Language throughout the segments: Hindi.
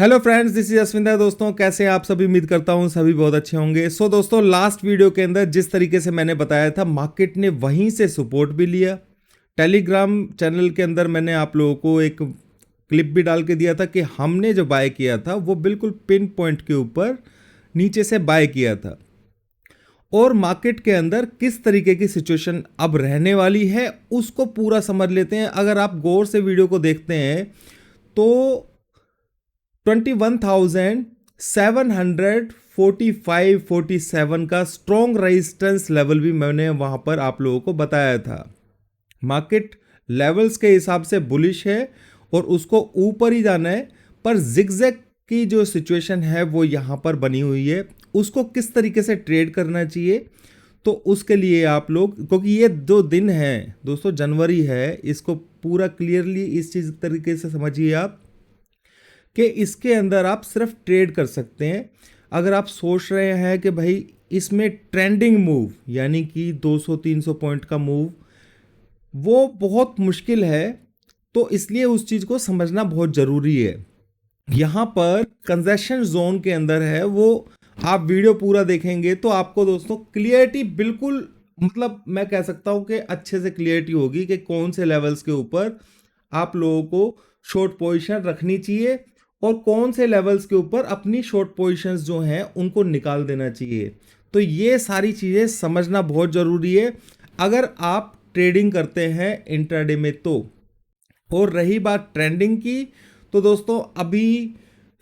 Hello friends, this is Ashwinder. दोस्तों कैसे हैं आप सभी? उम्मीद करता हूं सभी बहुत अच्छे होंगे। दोस्तों लास्ट वीडियो के अंदर जिस तरीके से मैंने बताया था, मार्केट ने वहीं से सपोर्ट भी लिया। टेलीग्राम चैनल के अंदर मैंने आप लोगों को एक क्लिप भी डाल के दिया था कि हमने जो बाय किया था वो बिल्कुल पिन पॉइंट के ऊपर नीचे से बाय किया था। और मार्केट के अंदर किस तरीके की सिचुएशन अब रहने वाली है उसको पूरा समझ लेते हैं। अगर आप गौर से वीडियो को देखते हैं तो 21,745-47 का स्ट्रॉन्ग रेजिस्टेंस लेवल भी मैंने वहां पर आप लोगों को बताया था। मार्केट लेवल्स के हिसाब से बुलिश है और उसको ऊपर ही जाना है, पर जिगजैग की जो सिचुएशन है वो यहां पर बनी हुई है। उसको किस तरीके से ट्रेड करना चाहिए, तो उसके लिए आप लोग, क्योंकि ये जो दिन है दोस्तों जनवरी है, इसको पूरा क्लियरली इस चीज़ तरीके से समझिए आप कि इसके अंदर आप सिर्फ ट्रेड कर सकते हैं। अगर आप सोच रहे हैं कि भाई इसमें ट्रेंडिंग मूव यानी कि 200-300 पॉइंट का मूव वो बहुत मुश्किल है, तो इसलिए उस चीज़ को समझना बहुत ज़रूरी है। यहाँ पर कंजेशन जोन के अंदर है वो, आप वीडियो पूरा देखेंगे तो आपको दोस्तों क्लियरिटी बिल्कुल, मतलब मैं कह सकता हूँ कि अच्छे से क्लियरिटी होगी कि कौन से लेवल्स के ऊपर आप लोगों को शॉर्ट पोजीशन रखनी चाहिए और कौन से लेवल्स के ऊपर अपनी शॉर्ट पोजीशंस जो हैं उनको निकाल देना चाहिए। तो ये सारी चीज़ें समझना बहुत ज़रूरी है अगर आप ट्रेडिंग करते हैं इंट्राडे में तो। और रही बात ट्रेंडिंग की, तो दोस्तों अभी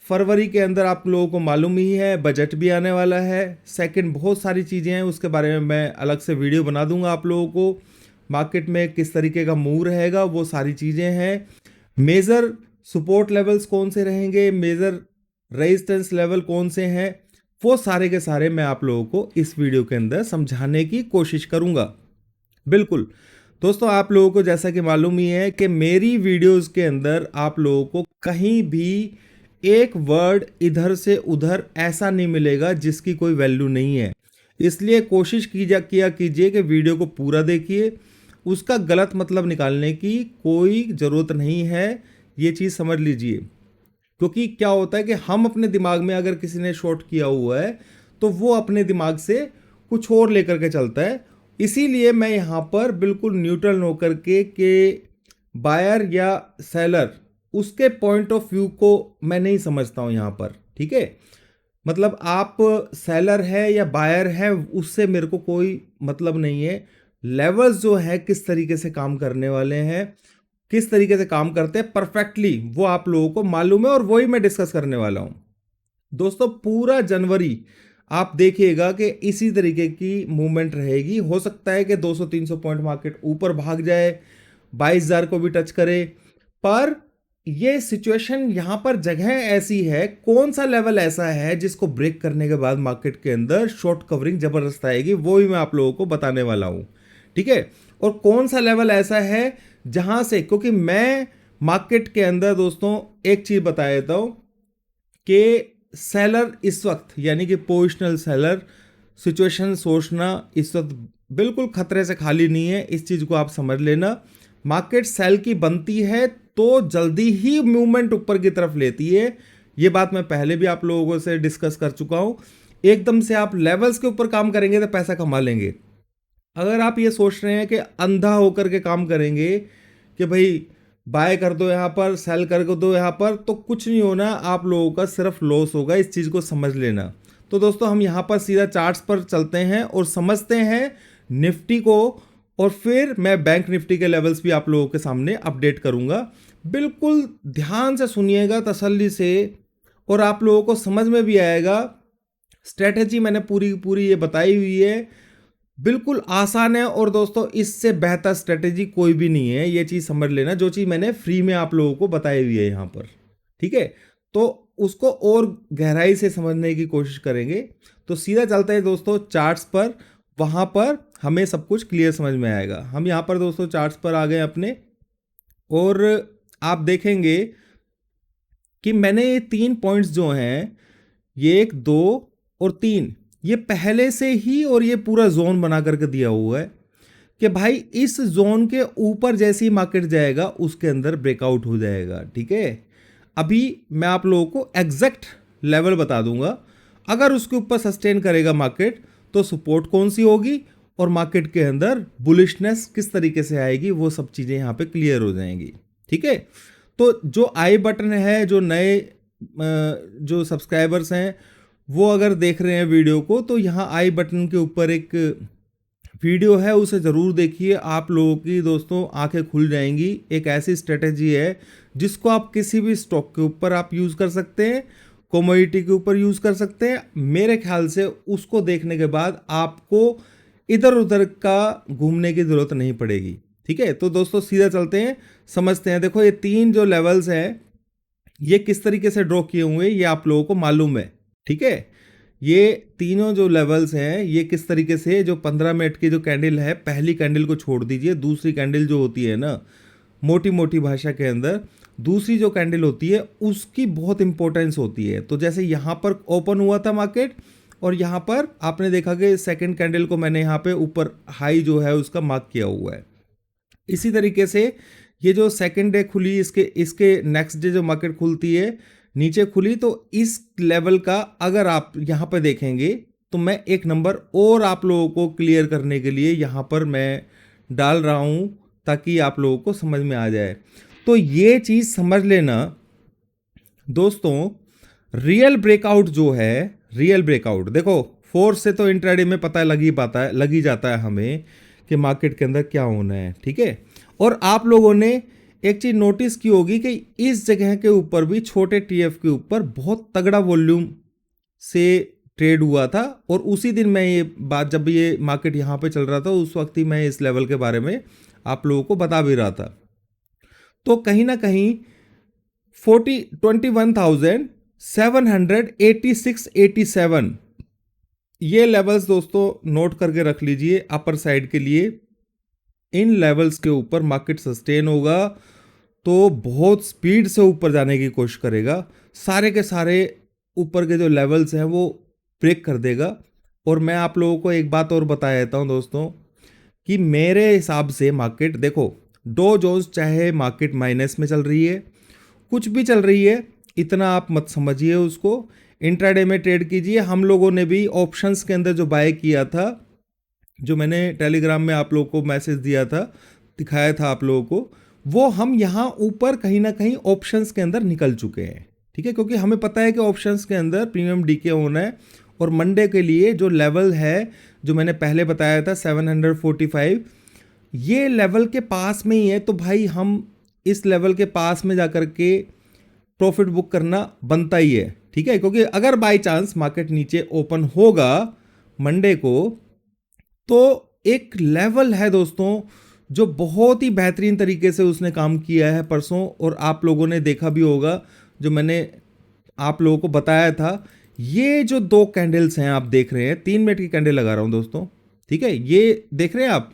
फरवरी के अंदर आप लोगों को मालूम ही है बजट भी आने वाला है। सेकंड, बहुत सारी चीज़ें हैं, उसके बारे में मैं अलग से वीडियो बना दूंगा आप लोगों को। मार्केट में किस तरीके का मूव रहेगा वो सारी चीज़ें हैं। मेजर सपोर्ट लेवल्स कौन से रहेंगे, मेजर रेजिस्टेंस लेवल कौन से हैं, वो सारे के सारे मैं आप लोगों को इस वीडियो के अंदर समझाने की कोशिश करूंगा। बिल्कुल दोस्तों, आप लोगों को जैसा कि मालूम ही है कि मेरी वीडियोस के अंदर आप लोगों को कहीं भी एक वर्ड इधर से उधर ऐसा नहीं मिलेगा जिसकी कोई वैल्यू नहीं है। इसलिए कोशिश किया कीजिए कि वीडियो को पूरा देखिए, उसका गलत मतलब निकालने की कोई ज़रूरत नहीं है, ये चीज़ समझ लीजिए। क्योंकि क्या होता है कि हम अपने दिमाग में, अगर किसी ने शॉर्ट किया हुआ है तो वो अपने दिमाग से कुछ और लेकर के चलता है। इसीलिए मैं यहाँ पर बिल्कुल न्यूट्रल होकर के बायर या सेलर उसके पॉइंट ऑफ व्यू को मैं नहीं समझता हूँ यहाँ पर, ठीक है। मतलब आप सेलर है या बायर है उससे मेरे को कोई मतलब नहीं है। लेवल्स जो है किस तरीके से काम करने वाले हैं, किस तरीके से काम करते हैं परफेक्टली, वो आप लोगों को मालूम है और वही मैं डिस्कस करने वाला हूं। दोस्तों पूरा जनवरी आप देखिएगा कि इसी तरीके की मूवमेंट रहेगी। हो सकता है कि 200-300 पॉइंट मार्केट ऊपर भाग जाए, 22,000 को भी टच करे, पर ये सिचुएशन यहां पर जगह ऐसी है, कौन सा लेवल ऐसा है जिसको ब्रेक करने के बाद मार्केट के अंदर शॉर्ट कवरिंग जबरदस्त आएगी, वो भी मैं आप लोगों को बताने वाला हूं, ठीक है। और कौन सा लेवल ऐसा है जहां से, क्योंकि मैं मार्केट के अंदर दोस्तों एक चीज बता देता हूं कि सेलर इस वक्त, यानी कि पोजिशनल सेलर सिचुएशन सोचना इस वक्त बिल्कुल खतरे से खाली नहीं है। इस चीज को आप समझ लेना। मार्केट सेल की बनती है तो जल्दी ही मूवमेंट ऊपर की तरफ लेती है। ये बात मैं पहले भी आप लोगों से डिस्कस कर चुका हूं। एकदम से आप लेवल्स के ऊपर काम करेंगे तो पैसा कमा लेंगे। अगर आप ये सोच रहे हैं कि अंधा होकर के काम करेंगे कि भाई बाय कर दो यहाँ पर, सेल कर दो यहाँ पर, तो कुछ नहीं होना, आप लोगों का सिर्फ लॉस होगा। इस चीज़ को समझ लेना। तो दोस्तों हम यहाँ पर सीधा चार्ट्स पर चलते हैं और समझते हैं निफ्टी को, और फिर मैं बैंक निफ्टी के लेवल्स भी आप लोगों के सामने अपडेट करूँगा। बिल्कुल ध्यान से सुनिएगा, तसल्ली से, और आप लोगों को समझ में भी आएगा। स्ट्रेटेजी मैंने पूरी पूरी ये बताई हुई है, बिल्कुल आसान है। और दोस्तों इससे बेहतर स्ट्रेटेजी कोई भी नहीं है, ये चीज़ समझ लेना। जो चीज़ मैंने फ्री में आप लोगों को बताई हुई है यहाँ पर, ठीक है, तो उसको और गहराई से समझने की कोशिश करेंगे। तो सीधा चलते हैं दोस्तों चार्ट्स पर, वहाँ पर हमें सब कुछ क्लियर समझ में आएगा। हम यहाँ पर दोस्तों चार्ट्स पर आ गए अपने, और आप देखेंगे कि मैंने ये 3 पॉइंट्स जो हैं, ये 1, 2 और 3, ये पहले से ही, और ये पूरा जोन बना करके दिया हुआ है कि भाई इस जोन के ऊपर जैसे ही मार्केट जाएगा उसके अंदर ब्रेकआउट हो जाएगा, ठीक है। अभी मैं आप लोगों को एग्जैक्ट लेवल बता दूंगा। अगर उसके ऊपर सस्टेन करेगा मार्केट तो सपोर्ट कौन सी होगी और मार्केट के अंदर बुलिशनेस किस तरीके से आएगी, वो सब चीज़ें यहाँ पे क्लियर हो जाएंगी। ठीक है, तो जो आई बटन है, जो नए जो सब्सक्राइबर्स हैं वो अगर देख रहे हैं वीडियो को, तो यहाँ आई बटन के ऊपर एक वीडियो है, उसे ज़रूर देखिए। आप लोगों की दोस्तों आंखें खुल जाएंगी। एक ऐसी स्ट्रेटेजी है जिसको आप किसी भी स्टॉक के ऊपर आप यूज़ कर सकते हैं, कमोडिटी के ऊपर यूज़ कर सकते हैं। मेरे ख्याल से उसको देखने के बाद आपको इधर उधर का घूमने की ज़रूरत नहीं पड़ेगी। ठीक है, तो दोस्तों सीधा चलते हैं, समझते हैं। देखो ये 3 जो लेवल्स हैं ये किस तरीके से ड्रॉ किए हुए हैं ये आप लोगों को मालूम है। ठीक है, ये तीनों जो लेवल्स हैं ये किस तरीके से, जो 15 मिनट की जो कैंडल है, पहली कैंडल को छोड़ दीजिए, दूसरी कैंडल जो होती है ना मोटी मोटी भाषा के अंदर, दूसरी जो कैंडल होती है उसकी बहुत इंपॉर्टेंस होती है। तो जैसे यहाँ पर ओपन हुआ था मार्केट और यहाँ पर आपने देखा कि सेकंड कैंडल को मैंने यहाँ पे ऊपर हाई जो है उसका मार्क किया हुआ है। इसी तरीके से ये जो सेकंड डे खुली, इसके नेक्स्ट डे जो मार्केट खुलती है नीचे खुली, तो इस लेवल का अगर आप यहाँ पे देखेंगे तो मैं एक नंबर और आप लोगों को क्लियर करने के लिए यहाँ पर मैं डाल रहा हूँ ताकि आप लोगों को समझ में आ जाए। तो ये चीज़ समझ लेना दोस्तों, रियल ब्रेकआउट जो है, रियल ब्रेकआउट देखो फोर्स से तो इंट्राडे में पता लग ही जाता है हमें कि मार्केट के अंदर क्या होना है। ठीक है, और आप लोगों ने एक चीज़ नोटिस की होगी कि इस जगह के ऊपर भी छोटे टीएफ के ऊपर बहुत तगड़ा वॉल्यूम से ट्रेड हुआ था। और उसी दिन मैं ये बात, जब ये मार्केट यहाँ पे चल रहा था, उस वक्त ही मैं इस लेवल के बारे में आप लोगों को बता भी रहा था। तो कहीं ना कहीं 21,786-87 ये लेवल्स दोस्तों नोट करके रख लीजिए अपर साइड के लिए। इन लेवल्स के ऊपर मार्केट सस्टेन होगा तो बहुत स्पीड से ऊपर जाने की कोशिश करेगा, सारे के सारे ऊपर के जो लेवल्स हैं वो ब्रेक कर देगा। और मैं आप लोगों को एक बात और बता देता हूं दोस्तों कि मेरे हिसाब से मार्केट देखो, डो जोन्स चाहे मार्केट माइनस में चल रही है, कुछ भी चल रही है, इतना आप मत समझिए उसको, इंट्राडे में ट्रेड कीजिए। हम लोगों ने भी ऑप्शंस के अंदर जो बाय किया था, जो मैंने टेलीग्राम में आप लोगों को मैसेज दिया था, दिखाया था आप लोगों को, वो हम यहाँ ऊपर कहीं ना कहीं ऑप्शंस के अंदर निकल चुके हैं। ठीक है, क्योंकि हमें पता है कि ऑप्शंस के अंदर प्रीमियम डीके होना है। और मंडे के लिए जो लेवल है जो मैंने पहले बताया था 745, ये लेवल के पास में ही है। तो भाई हम इस लेवल के पास में जाकर के प्रॉफिट बुक करना बनता ही है। ठीक है, क्योंकि अगर बाय चांस मार्केट नीचे ओपन होगा मंडे को, तो एक लेवल है दोस्तों जो बहुत ही बेहतरीन तरीके से उसने काम किया है परसों, और आप लोगों ने देखा भी होगा जो मैंने आप लोगों को बताया था। ये जो 2 कैंडल्स हैं आप देख रहे हैं, 3 मिनट की कैंडल लगा रहा हूं दोस्तों। ठीक है, ये देख रहे हैं आप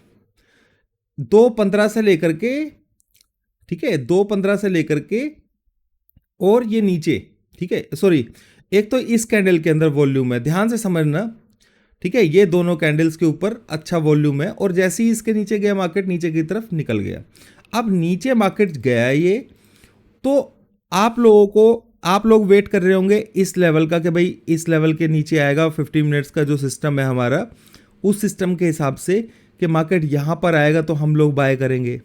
2:15 से लेकर के, ठीक है 2:15 से लेकर के, और ये नीचे, ठीक है सॉरी, एक तो इस कैंडल के अंदर वॉल्यूम है, ध्यान से समझना। ठीक है, ये दोनों कैंडल्स के ऊपर अच्छा वॉल्यूम है, और जैसे ही इसके नीचे गया मार्केट नीचे की तरफ निकल गया। अब नीचे मार्केट गया ये, तो आप लोग वेट कर रहे होंगे इस लेवल का कि भाई इस लेवल के नीचे आएगा। 50 मिनट्स का जो सिस्टम है हमारा, उस सिस्टम के हिसाब से कि मार्केट यहाँ पर आएगा तो हम लोग बाय करेंगे।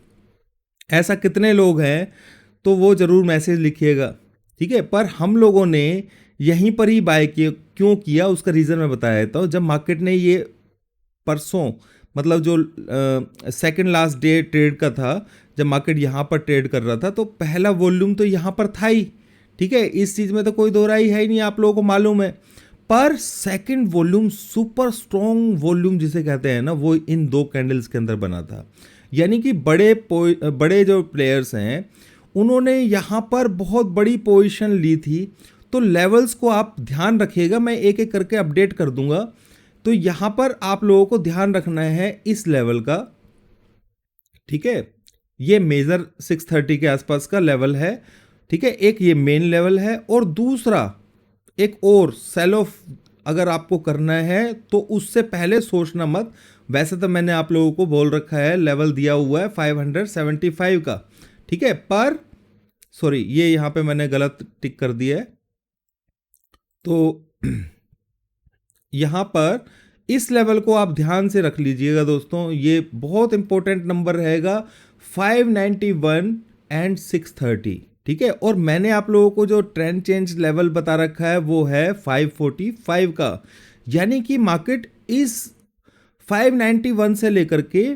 ऐसा कितने लोग हैं तो वो ज़रूर मैसेज लिखिएगा। ठीक है, पर हम लोगों ने यहीं पर ही बाय क्यों किया उसका रीज़न मैं बता देता हूँ। जब मार्केट ने ये परसों, मतलब जो सेकंड लास्ट डे ट्रेड का था, जब मार्केट यहाँ पर ट्रेड कर रहा था, तो पहला वॉल्यूम तो यहाँ पर था ही। ठीक है, इस चीज़ में तो कोई दो राय है ही नहीं, आप लोगों को मालूम है। पर second volume, super strong volume जिसे कहते हैं ना, वो इन 2 कैंडल्स के अंदर बना था। यानी कि बड़े जो प्लेयर्स हैं उन्होंने यहाँ पर बहुत बड़ी पोजीशन ली थी। तो लेवल्स को आप ध्यान रखिएगा, मैं एक एक करके अपडेट कर दूंगा। तो यहाँ पर आप लोगों को ध्यान रखना है इस लेवल का। ठीक है, ये मेजर 630 के आसपास का लेवल है। ठीक है, एक ये मेन लेवल है, और दूसरा एक और सेल ऑफ अगर आपको करना है तो उससे पहले सोचना मत। वैसे तो मैंने आप लोगों को बोल रखा है, लेवल दिया हुआ है 575 का। ठीक है, पर सॉरी, ये यहाँ पे मैंने गलत टिक कर दिया है। तो यहाँ पर इस लेवल को आप ध्यान से रख लीजिएगा दोस्तों, ये बहुत इंपॉर्टेंट नंबर रहेगा, 591 एंड 630, ठीक है। और मैंने आप लोगों को जो ट्रेंड चेंज लेवल बता रखा है वो है 545 का, यानी कि मार्केट इस 591 से लेकर के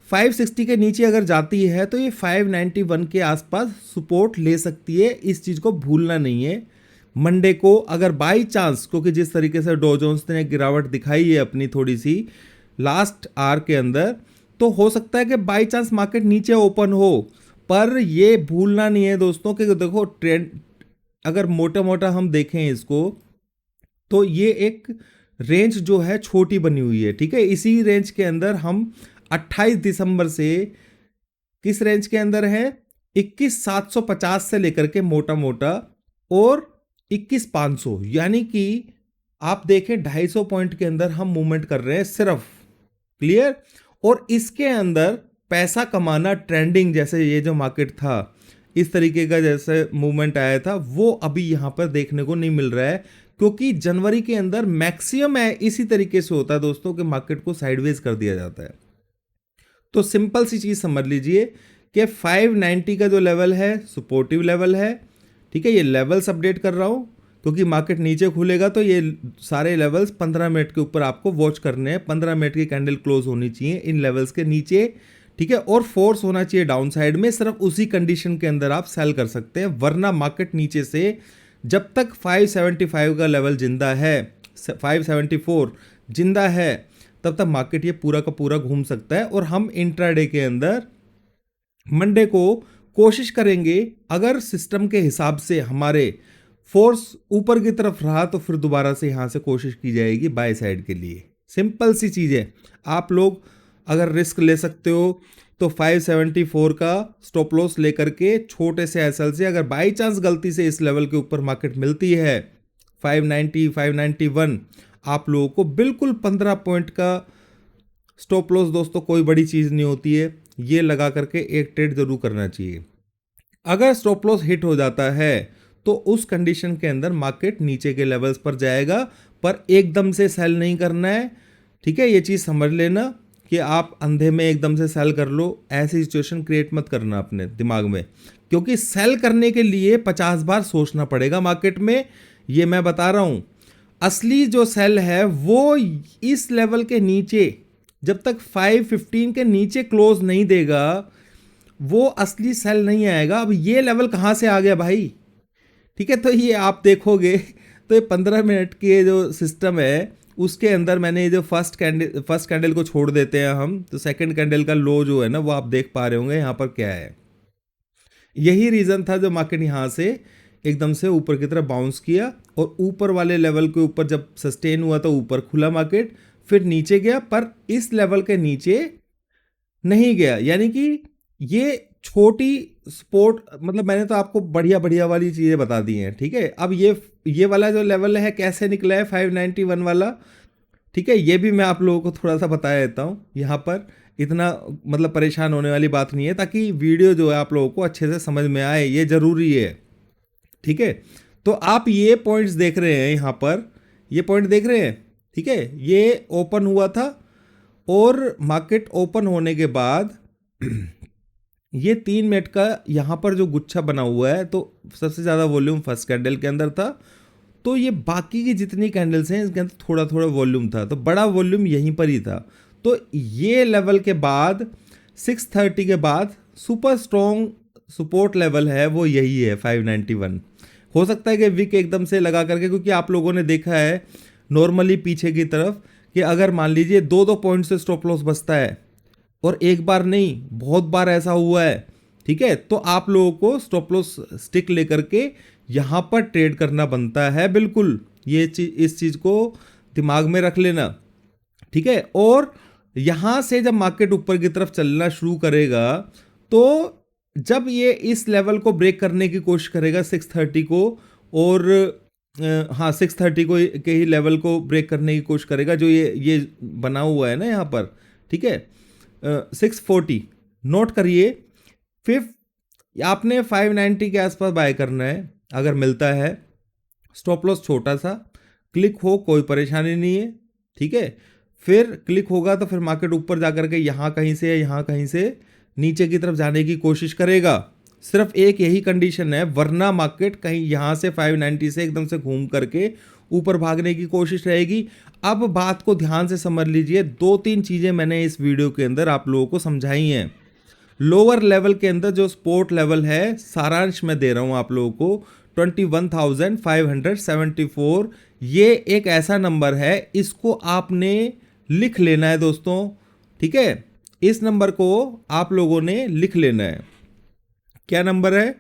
560 के नीचे अगर जाती है तो ये 591 के आसपास सपोर्ट ले सकती है, इस चीज़ को भूलना नहीं है। मंडे को अगर बाई चांस, क्योंकि जिस तरीके से डॉ जोन्स ने गिरावट दिखाई है अपनी थोड़ी सी लास्ट आवर के अंदर, तो हो सकता है कि बाई चांस मार्केट नीचे ओपन हो, पर ये भूलना नहीं है दोस्तों कि देखो ट्रेंड अगर मोटा मोटा हम देखें इसको, तो ये एक रेंज जो है छोटी बनी हुई है, ठीक है। इसी रेंज के अंदर हम 28 दिसंबर से किस रेंज के अंदर है, 21,750 से लेकर के मोटा मोटा और 21,500, यानी कि आप देखें 250 पॉइंट के अंदर हम मूवमेंट कर रहे हैं सिर्फ, क्लियर। और इसके अंदर पैसा कमाना ट्रेंडिंग, जैसे ये जो मार्केट था इस तरीके का जैसे मूवमेंट आया था, वो अभी यहां पर देखने को नहीं मिल रहा है, क्योंकि जनवरी के अंदर मैक्सिमम है इसी तरीके से होता है दोस्तों कि मार्केट को साइडवेज कर दिया जाता है। तो सिंपल सी चीज समझ लीजिए कि 590 का जो लेवल है सपोर्टिव लेवल है, ठीक है। ये लेवल्स अपडेट कर रहा हूं क्योंकि मार्केट नीचे खुलेगा तो ये सारे लेवल्स 15 मिनट के ऊपर आपको वॉच करने हैं, 15 मिनट की कैंडल क्लोज होनी चाहिए इन लेवल्स के नीचे, ठीक है। और फोर्स होना चाहिए डाउन साइड में, सिर्फ उसी कंडीशन के अंदर आप सेल कर सकते हैं, वरना मार्केट नीचे से जब तक 575 का लेवल जिंदा है, 574 जिंदा है, तब तक मार्केट ये पूरा का पूरा घूम सकता है। और हम इंट्राडे के अंदर मंडे को कोशिश करेंगे, अगर सिस्टम के हिसाब से हमारे फोर्स ऊपर की तरफ रहा तो फिर दोबारा से यहां से कोशिश की जाएगी बाय साइड के लिए। सिंपल सी चीज है, आप लोग अगर रिस्क ले सकते हो तो 574 का स्टॉप लॉस लेकर के छोटे से एसएल से, अगर बाई चांस गलती से इस लेवल के ऊपर मार्केट मिलती है 590 591, आप लोगों को बिल्कुल 15 पॉइंट का स्टॉप लॉस, दोस्तों कोई बड़ी चीज़ नहीं होती है, ये लगा करके एक ट्रेड जरूर करना चाहिए। अगर स्टॉप लॉस हिट हो जाता है तो उस कंडीशन के अंदर मार्केट नीचे के लेवल्स पर जाएगा, पर एकदम से सेल नहीं करना है, ठीक है। ये चीज़ समझ लेना कि आप अंधे में एकदम से सेल कर लो, ऐसी सिचुएशन क्रिएट मत करना अपने दिमाग में, क्योंकि सेल करने के लिए 50 बार सोचना पड़ेगा मार्केट में, ये मैं बता रहा हूँ। असली जो सेल है वो इस लेवल के नीचे, जब तक 515 के नीचे क्लोज नहीं देगा वो असली सेल नहीं आएगा। अब ये लेवल कहाँ से आ गया भाई, ठीक है। तो ये आप देखोगे तो ये 15 मिनट के जो सिस्टम है उसके अंदर मैंने जो फर्स्ट कैंडल को छोड़ देते हैं हम, तो सेकंड कैंडल का लो जो है ना वो आप देख पा रहे होंगे यहाँ पर क्या है। यही रीज़न था जो मार्केट यहाँ से एकदम से ऊपर की तरफ बाउंस किया, और ऊपर वाले लेवल के ऊपर जब सस्टेन हुआ तो ऊपर खुला मार्केट, फिर नीचे गया, पर इस लेवल के नीचे नहीं गया, यानी कि ये छोटी सपोर्ट, मतलब मैंने तो आपको बढ़िया बढ़िया वाली चीज़ें बता दी हैं, ठीक है। अब ये वाला जो लेवल है कैसे निकला है 591 वाला, ठीक है, ये भी मैं आप लोगों को थोड़ा सा बता देता हूँ। यहाँ पर इतना मतलब परेशान होने वाली बात नहीं है, ताकि वीडियो जो है आप लोगों को अच्छे से समझ में आए, ये ज़रूरी है, ठीक है। तो आप ये पॉइंट्स देख रहे हैं यहाँ पर, ये पॉइंट देख रहे हैं, ठीक है। ये ओपन हुआ था और मार्केट ओपन होने के बाद ये 3 मिनट का यहाँ पर जो गुच्छा बना हुआ है, तो सबसे ज़्यादा वॉल्यूम फर्स्ट कैंडल के अंदर था, तो ये बाकी की जितनी कैंडल्स हैं इसके अंदर थोड़ा थोड़ा वॉल्यूम था, तो बड़ा वॉल्यूम यहीं पर ही था। तो ये लेवल के बाद 630 के बाद सुपर स्ट्रॉन्ग सपोर्ट लेवल है वो यही है 591। हो सकता है कि विक एकदम से लगा करके, क्योंकि आप लोगों ने देखा है नॉर्मली पीछे की तरफ कि अगर मान लीजिए 2-2 पॉइंट से स्टॉप लॉस बचता है, और एक बार नहीं बहुत बार ऐसा हुआ है, ठीक है, तो आप लोगों को स्टॉप लॉस स्टिक लेकर के यहाँ पर ट्रेड करना बनता है, बिल्कुल ये चीज, इस चीज़ को दिमाग में रख लेना, ठीक है। और यहाँ से जब मार्केट ऊपर की तरफ चलना शुरू करेगा, तो जब ये इस लेवल को ब्रेक करने की कोशिश करेगा 630 को, और हाँ 630 को के ही लेवल को ब्रेक करने की कोशिश करेगा, जो ये बना हुआ है ना यहाँ पर, ठीक है, 640 नोट करिए। फिर आपने 590 के आसपास बाय करना है, अगर मिलता है। स्टॉप लॉस छोटा सा, क्लिक हो कोई परेशानी नहीं है, ठीक है। फिर क्लिक होगा तो फिर मार्केट ऊपर जाकर के यहाँ कहीं से यहाँ कहीं से नीचे की तरफ जाने की कोशिश करेगा। सिर्फ एक यही कंडीशन है, वरना मार्केट कहीं यहाँ से 590 से एकदम से घूम करके ऊपर भागने की कोशिश रहेगी। अब बात को ध्यान से समझ लीजिए, 2-3 चीज़ें मैंने इस वीडियो के अंदर आप लोगों को समझाई हैं। लोअर लेवल के अंदर जो सपोर्ट लेवल है, सारांश में दे रहा हूं आप लोगों को, 21,574, ये एक ऐसा नंबर है, इसको आपने लिख लेना है दोस्तों, ठीक है। इस नंबर को आप लोगों ने लिख लेना है। क्या नंबर है?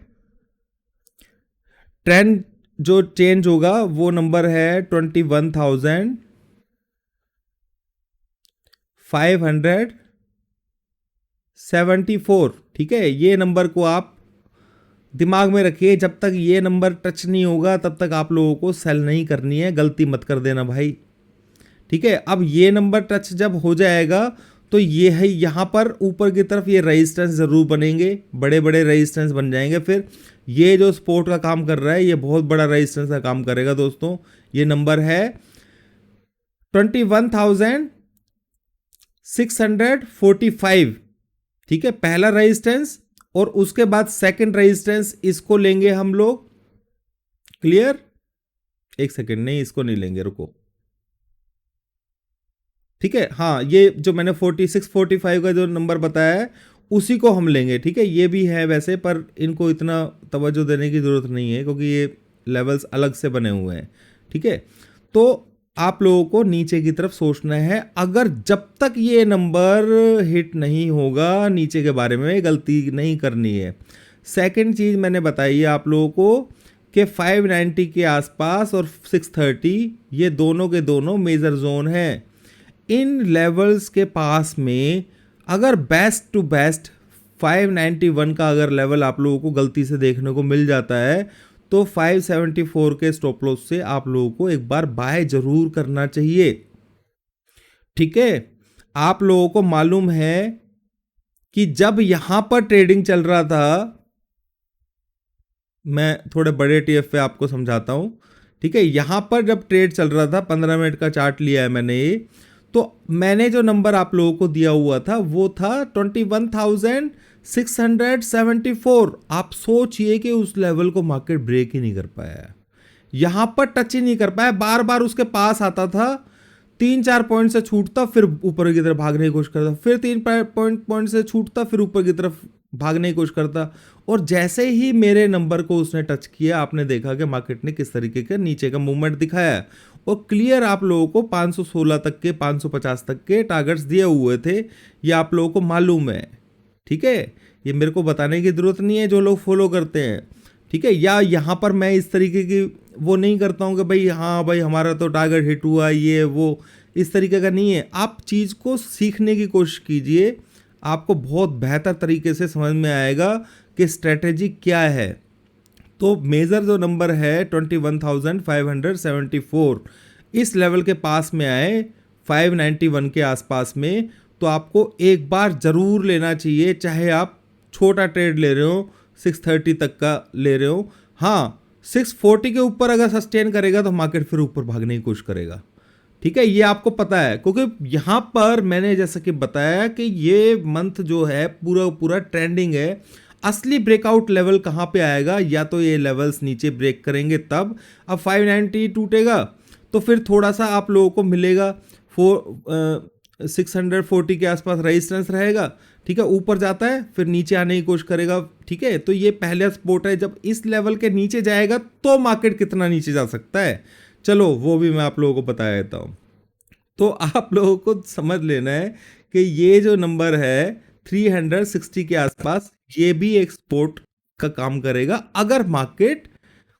ट्रेंड जो चेंज होगा वो नंबर है 21,574, ठीक है। ये नंबर को आप दिमाग में रखिए, जब तक ये नंबर टच नहीं होगा तब तक आप लोगों को सेल नहीं करनी है, गलती मत कर देना भाई, ठीक है। अब ये नंबर टच जब हो जाएगा तो ये है, यहाँ पर ऊपर की तरफ ये रेजिस्टेंस जरूर बनेंगे, बड़े बड़े रेजिस्टेंस बन जाएंगे। फिर ये जो सपोर्ट का काम कर रहा है ये बहुत बड़ा रेजिस्टेंस का काम करेगा दोस्तों। ये नंबर है 21,645, ठीक है, पहला रेजिस्टेंस। और उसके बाद सेकंड रेजिस्टेंस, इसको लेंगे हम लोग, क्लियर। एक सेकंड, नहीं इसको नहीं लेंगे, रुको, ठीक है। हाँ, ये जो मैंने 4645 का जो नंबर बताया है उसी को हम लेंगे, ठीक है। ये भी है वैसे, पर इनको इतना तवज्जो देने की जरूरत नहीं है क्योंकि ये लेवल्स अलग से बने हुए हैं, ठीक है। तो आप लोगों को नीचे की तरफ सोचना है, अगर जब तक ये नंबर हिट नहीं होगा नीचे के बारे में गलती नहीं करनी है। सेकंड चीज़ मैंने बताई है आप लोगों को कि 590 के आसपास और 630 ये दोनों के दोनों मेजर जोन हैं। इन लेवल्स के पास में अगर बेस्ट टू बेस्ट 591 का अगर लेवल आप लोगों को गलती से देखने को मिल जाता है तो 574 के स्टॉप लॉस से आप लोगों को एक बार बाय जरूर करना चाहिए, ठीक है। आप लोगों को मालूम है कि जब यहां पर ट्रेडिंग चल रहा था, मैं थोड़े बड़े टीएफ पे आपको समझाता हूं, ठीक है। यहां पर जब ट्रेड चल रहा था, 15 मिनट का चार्ट लिया है मैंने, ये तो मैंने जो नंबर आप लोगों को दिया हुआ था वो था 21,674। आप सोचिए कि उस लेवल को मार्केट ब्रेक ही नहीं कर पाया, यहां पर टच ही नहीं कर पाया, बार बार उसके पास आता था, 3-4 पॉइंट से छूटता, फिर ऊपर की तरफ भागने की कोशिश करता, फिर 3 पॉइंट से छूटता, फिर ऊपर की तरफ भागने की कोशिश करता। और जैसे ही मेरे नंबर को उसने टच किया, आपने देखा कि मार्केट ने किस तरीके का नीचे का मूवमेंट दिखाया। और क्लियर आप लोगों को 516 तक के, 550 तक के टारगेट्स दिए हुए थे, ये आप लोगों को मालूम है, ठीक है। ये मेरे को बताने की जरूरत नहीं है जो लोग फॉलो करते हैं, ठीक है। या यहाँ पर मैं इस तरीके की वो नहीं करता हूँ कि भाई हाँ भाई हमारा तो टारगेट हिट हुआ, ये वो, इस तरीके का नहीं है। आप चीज़ को सीखने की कोशिश कीजिए, आपको बहुत बेहतर तरीके से समझ में आएगा कि स्ट्रेटेजी क्या है। तो मेजर जो नंबर है 21,574, इस लेवल के पास में आए 591 के आसपास में, तो आपको एक बार जरूर लेना चाहिए, चाहे आप छोटा ट्रेड ले रहे हो, 630 तक का ले रहे हो। हाँ, 640 के ऊपर अगर सस्टेन करेगा तो मार्केट फिर ऊपर भागने की कोशिश करेगा, ठीक है। ये आपको पता है क्योंकि यहाँ पर मैंने जैसा कि बताया कि ये मंथ जो है पूरा पूरा ट्रेंडिंग है। असली ब्रेकआउट लेवल कहाँ पे आएगा, या तो ये लेवल्स नीचे ब्रेक करेंगे तब, अब 590 टूटेगा तो फिर थोड़ा सा आप लोगों को मिलेगा, 640 के आसपास रेजिस्टेंस रहेगा, ठीक है। ऊपर जाता है फिर नीचे आने की कोशिश करेगा, ठीक है। तो ये पहला सपोर्ट है, जब इस लेवल के नीचे जाएगा तो मार्केट कितना नीचे जा सकता है, चलो वो भी मैं आप लोगों को बता देता हूँ। तो आप लोगों को समझ लेना है कि ये जो नंबर है 360 के आसपास, ये भी एक सपोर्ट का काम करेगा अगर मार्केट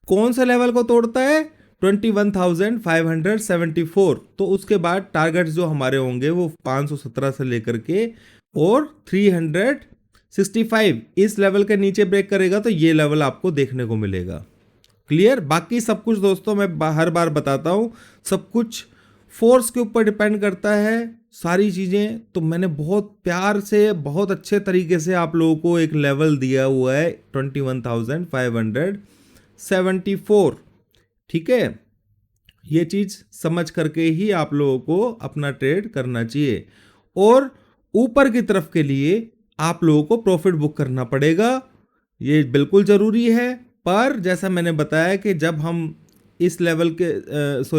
कौन सा लेवल को तोड़ता है, 21,574। तो उसके बाद टारगेट्स जो हमारे होंगे वो 517 से लेकर के और 365, इस लेवल के नीचे ब्रेक करेगा तो ये लेवल आपको देखने को मिलेगा, क्लियर। बाकी सब कुछ दोस्तों मैं हर बार बताता हूं, सब कुछ फोर्स के ऊपर डिपेंड करता है सारी चीज़ें। तो मैंने बहुत प्यार से, बहुत अच्छे तरीके से आप लोगों को एक लेवल दिया हुआ है 21,574। ठीक है, ये चीज़ समझ करके ही आप लोगों को अपना ट्रेड करना चाहिए। और ऊपर की तरफ के लिए आप लोगों को प्रॉफिट बुक करना पड़ेगा, ये बिल्कुल ज़रूरी है। पर जैसा मैंने बताया कि जब हम इस लेवल के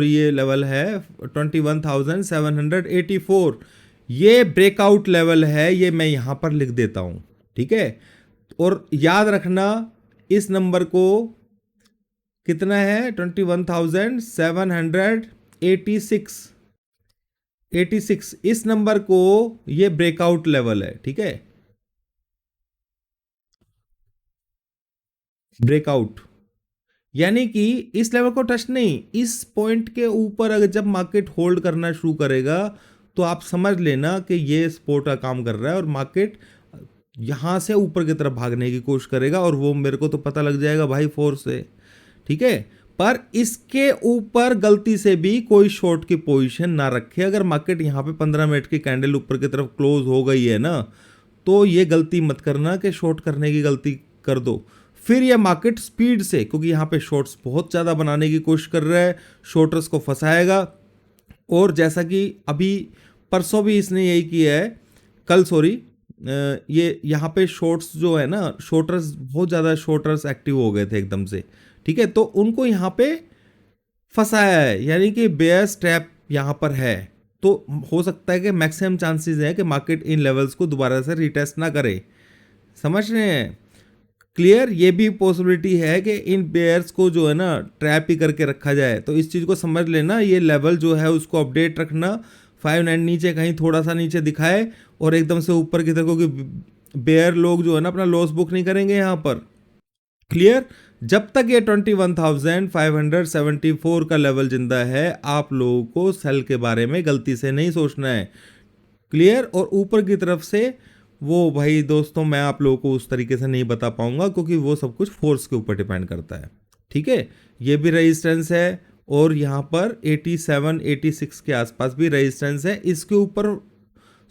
ये लेवल है 21,784, ये ब्रेकआउट लेवल है, ये मैं यहाँ पर लिख देता हूँ। ठीक है, और याद रखना इस नंबर को, कितना है 21,786, इस नंबर को, ये ब्रेकआउट लेवल है। ठीक है, ब्रेकआउट यानी कि इस लेवल को टच नहीं, इस पॉइंट के ऊपर अगर जब मार्केट होल्ड करना शुरू करेगा तो आप समझ लेना कि ये सपोर्ट का काम कर रहा है और मार्केट यहां से ऊपर की तरफ भागने की कोशिश करेगा, और वो मेरे को तो पता लग जाएगा भाई फोर्स से। ठीक है, पर इसके ऊपर गलती से भी कोई शॉर्ट की पोजीशन ना रखे। अगर मार्केट यहाँ पे 15 मिनट की कैंडल ऊपर की तरफ क्लोज हो गई है ना, तो ये गलती मत करना कि शॉर्ट करने की गलती कर दो। फिर ये मार्केट स्पीड से, क्योंकि यहाँ पे शॉर्ट्स बहुत ज़्यादा बनाने की कोशिश कर रहा है, शॉर्टर्स को फंसाएगा। और जैसा कि अभी परसों भी इसने यही किया है, कल सॉरी, ये यहाँ पे शॉर्ट्स जो है ना, शॉर्टर्स बहुत ज़्यादा शॉर्टर्स एक्टिव हो गए थे एकदम से। ठीक है, तो उनको यहाँ पे फंसाया है, यानी कि बेयर स्ट्रैप यहाँ पर है। तो हो सकता है कि मैक्सिमम चांसेस हैं कि मार्केट इन लेवल्स को दोबारा से रिटेस्ट ना करे। समझ रहे हैं? क्लियर? ये भी पॉसिबिलिटी है कि इन बेयर्स को जो है ना ट्रैप ही करके रखा जाए। तो इस चीज़ को समझ लेना, ये लेवल जो है उसको अपडेट रखना। 5-9 नीचे कहीं थोड़ा सा नीचे दिखाए और एकदम से ऊपर की तरफ, क्योंकि बेयर लोग जो है ना अपना लॉस बुक नहीं करेंगे यहाँ पर। क्लियर? जब तक ये 21,574 का लेवल जिंदा है, आप लोगों को सेल के बारे में गलती से नहीं सोचना है। क्लियर? और ऊपर की तरफ से वो भाई दोस्तों मैं आप लोगों को उस तरीके से नहीं बता पाऊंगा, क्योंकि वो सब कुछ फोर्स के ऊपर डिपेंड करता है। ठीक है, ये भी रेजिस्टेंस है और यहाँ पर 87-86 के आसपास भी रेजिस्टेंस है। इसके ऊपर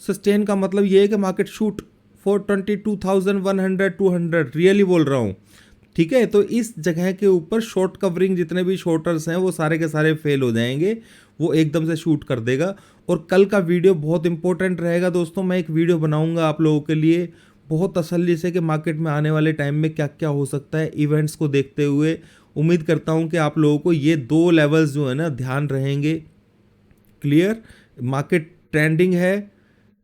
सस्टेन का मतलब ये है कि मार्केट शूट फॉर 22,100-200, रियली बोल रहा हूँ। ठीक है, तो इस जगह के ऊपर शॉर्ट कवरिंग जितने भी शॉर्टर्स हैं वो सारे के सारे फेल हो जाएंगे, वो एकदम से शूट कर देगा। और कल का वीडियो बहुत इंपॉर्टेंट रहेगा दोस्तों, मैं एक वीडियो बनाऊंगा आप लोगों के लिए बहुत तसल्ली से कि मार्केट में आने वाले टाइम में क्या क्या हो सकता है इवेंट्स को देखते हुए। उम्मीद करता हूं कि आप लोगों को ये 2 लेवल्स जो है ना ध्यान रहेंगे। क्लियर? मार्केट ट्रेंडिंग है,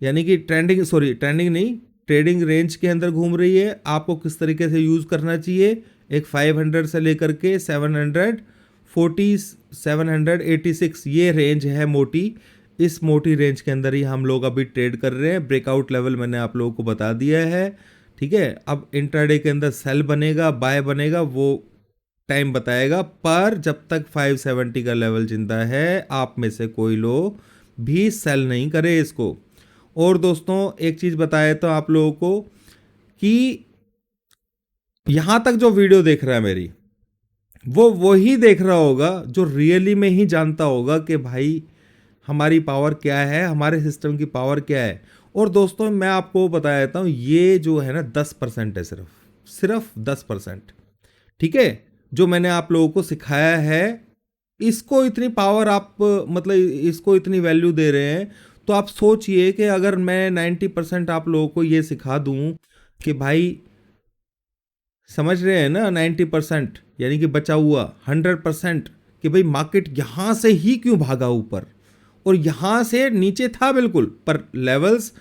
यानी कि ट्रेंडिंग नहीं, ट्रेडिंग रेंज के अंदर घूम रही है। आपको किस तरीके से यूज़ करना चाहिए, एक 500 से लेकर के 740, 786 ये रेंज है मोटी। इस मोटी रेंज के अंदर ही हम लोग अभी ट्रेड कर रहे हैं। ब्रेकआउट लेवल मैंने आप लोगों को बता दिया है। ठीक है, अब इंट्राडे के अंदर सेल बनेगा, बाय बनेगा, वो टाइम बताएगा। पर जब तक 570 का लेवल जिंदा है, आप में से कोई लोग भी सेल नहीं करे इसको। और दोस्तों एक चीज़ बताया तो आप लोगों को कि यहां तक जो वीडियो देख रहा है मेरी, वो वही देख रहा होगा जो रियली में ही जानता होगा कि भाई हमारी पावर क्या है, हमारे सिस्टम की पावर क्या है। और दोस्तों मैं आपको बता देता हूँ, ये जो है ना 10% है, सिर्फ 10%। ठीक है, जो मैंने आप लोगों को सिखाया है, इसको इतनी पावर आप मतलब इसको इतनी वैल्यू दे रहे हैं, तो आप सोचिए कि अगर मैं 90% आप लोगों को ये सिखा दूं कि भाई, समझ रहे हैं ना, 90% यानी कि बचा हुआ 100% कि भाई मार्केट यहां से ही क्यों भागा ऊपर और यहां से नीचे था बिल्कुल। पर लेवल्स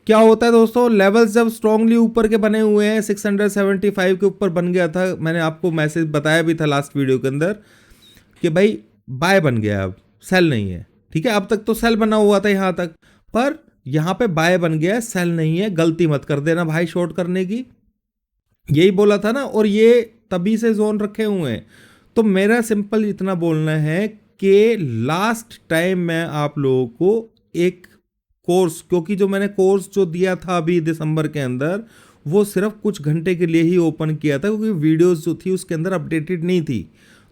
क्या होता है दोस्तों, लेवल्स जब स्ट्रांगली ऊपर के बने हुए हैं, 675 के ऊपर बन गया था, मैंने आपको मैसेज बताया भी था लास्ट वीडियो के अंदर कि भाई बाय बन गया, अब सेल नहीं है। ठीक है, अब तक तो सेल बना हुआ था यहाँ तक, पर यहाँ पे बाय बन गया, सेल नहीं है। गलती मत कर देना भाई शॉर्ट करने की, यही बोला था ना। और ये तभी से जोन रखे हुए हैं। तो मेरा सिंपल इतना बोलना है कि लास्ट टाइम मैं आप लोगों को एक कोर्स, क्योंकि जो मैंने कोर्स जो दिया था अभी दिसंबर के अंदर, वो सिर्फ कुछ घंटे के लिए ही ओपन किया था, क्योंकि वीडियोस जो थी उसके अंदर अपडेटेड नहीं थी।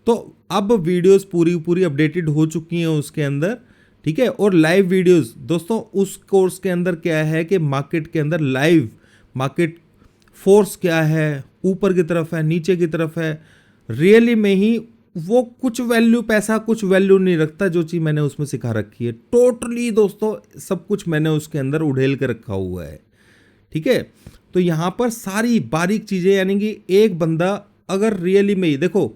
तो अब वीडियोस पूरी अपडेटेड हो चुकी हैं उसके अंदर। ठीक है। और लाइव वीडियोस दोस्तों, उस कोर्स के अंदर क्या है कि मार्केट के अंदर लाइव मार्केट फोर्स क्या है, ऊपर की तरफ है, नीचे की तरफ है, रियली में ही वो कुछ वैल्यू, पैसा कुछ वैल्यू नहीं रखता। जो चीज़ मैंने उसमें सिखा रखी है टोटली दोस्तों, सब कुछ मैंने उसके अंदर उड़ेल के रखा हुआ है, ठीक है। तो यहाँ पर सारी बारीक चीज़ें, यानी कि एक बंदा अगर रियली में ही देखो,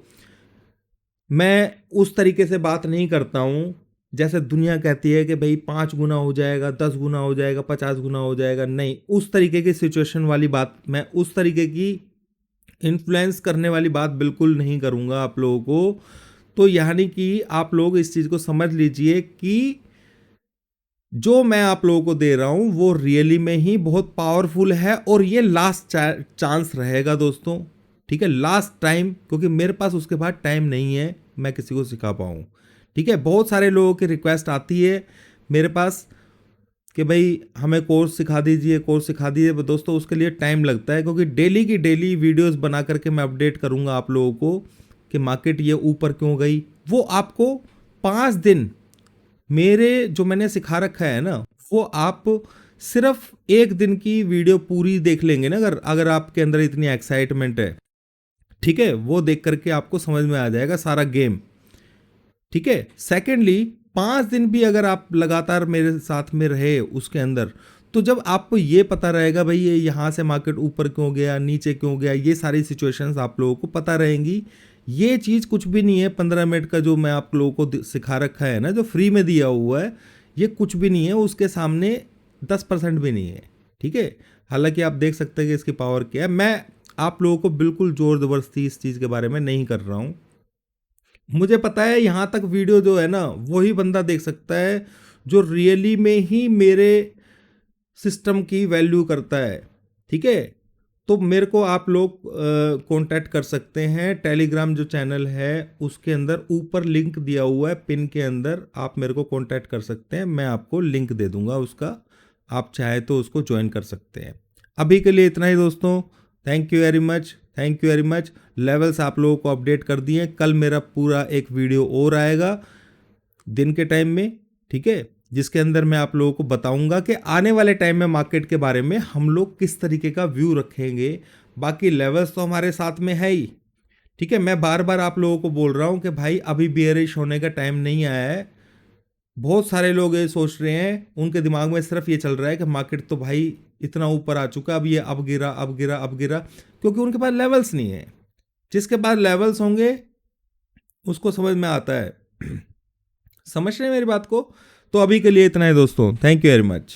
मैं उस तरीके से बात नहीं करता हूँ जैसे दुनिया कहती है कि भाई 5 गुना हो जाएगा, 10 गुना हो जाएगा, 50 गुना हो जाएगा। नहीं, उस तरीके की सिचुएशन वाली बात, मैं उस तरीके की इन्फ्लुएंस करने वाली बात बिल्कुल नहीं करूँगा आप लोगों को। तो यानी कि आप लोग इस चीज़ को समझ लीजिए कि जो मैं आप लोगों को दे रहा हूँ वो रियली में ही बहुत पावरफुल है, और ये लास्ट चांस रहेगा दोस्तों, ठीक है, लास्ट टाइम, क्योंकि मेरे पास उसके बाद टाइम नहीं है मैं किसी को सिखा पाऊँ, ठीक है। बहुत सारे लोगों की रिक्वेस्ट आती है मेरे पास कि भाई हमें कोर्स सिखा दीजिए, कोर्स सिखा दीजिए। दोस्तों उसके लिए टाइम लगता है, क्योंकि डेली की डेली वीडियोस बना करके मैं अपडेट करूंगा आप लोगों को कि मार्केट ये ऊपर क्यों गई। वो आपको 5 दिन मेरे जो मैंने सिखा रखा है ना, वो आप सिर्फ 1 दिन की वीडियो पूरी देख लेंगे ना, अगर आपके अंदर इतनी एक्साइटमेंट है, ठीक है, वो देख करके आपको समझ में आ जाएगा सारा गेम, ठीक है। सेकेंडली 5 दिन भी अगर आप लगातार मेरे साथ में रहे उसके अंदर, तो जब आपको ये पता रहेगा भाई ये यहाँ से मार्केट ऊपर क्यों गया, नीचे क्यों गया, ये सारी सिचुएशंस आप लोगों को पता रहेंगी। ये चीज़ कुछ भी नहीं है, 15 मिनट का जो मैं आप लोगों को सिखा रखा है ना, जो फ्री में दिया हुआ है, ये कुछ भी नहीं है, उसके सामने 10% भी नहीं है, ठीक है। हालांकि आप देख सकते हैं कि इसकी पावर क्या है। मैं आप लोगों को बिल्कुल ज़ोर ज़बरदस्ती इस चीज़ के बारे में नहीं कर रहा हूँ। मुझे पता है यहाँ तक वीडियो जो है ना, वही बंदा देख सकता है जो रियली में ही मेरे सिस्टम की वैल्यू करता है, ठीक है। तो मेरे को आप लोग कांटेक्ट कर सकते हैं, टेलीग्राम जो चैनल है उसके अंदर ऊपर लिंक दिया हुआ है, पिन के अंदर आप मेरे को कांटेक्ट कर सकते हैं, मैं आपको लिंक दे दूंगा उसका, आप चाहे तो उसको ज्वाइन कर सकते हैं। अभी के लिए इतना ही दोस्तों, thank you very much, thank you very much. Levels आप लोगों को अपडेट कर दिए, कल मेरा पूरा एक वीडियो और आएगा दिन के टाइम में, ठीक है, जिसके अंदर मैं आप लोगों को बताऊंगा कि आने वाले टाइम में मार्केट के बारे में हम लोग किस तरीके का व्यू रखेंगे। बाकी लेवल्स तो हमारे साथ में है ही, ठीक है। मैं बार बार आप लोगों को बोल रहा हूं कि भाई अभी बेयरिश होने का टाइम नहीं आया है। बहुत सारे लोग ये सोच रहे हैं, उनके दिमाग में सिर्फ ये चल रहा है कि मार्केट तो भाई इतना ऊपर आ चुका, अब ये अब गिरा, अब गिरा, अब गिरा, क्योंकि उनके पास लेवल्स नहीं है। जिसके पास लेवल्स होंगे उसको समझ में आता है। समझ रहे हैं मेरी बात को। तो अभी के लिए इतना है दोस्तों, थैंक यू वेरी मच।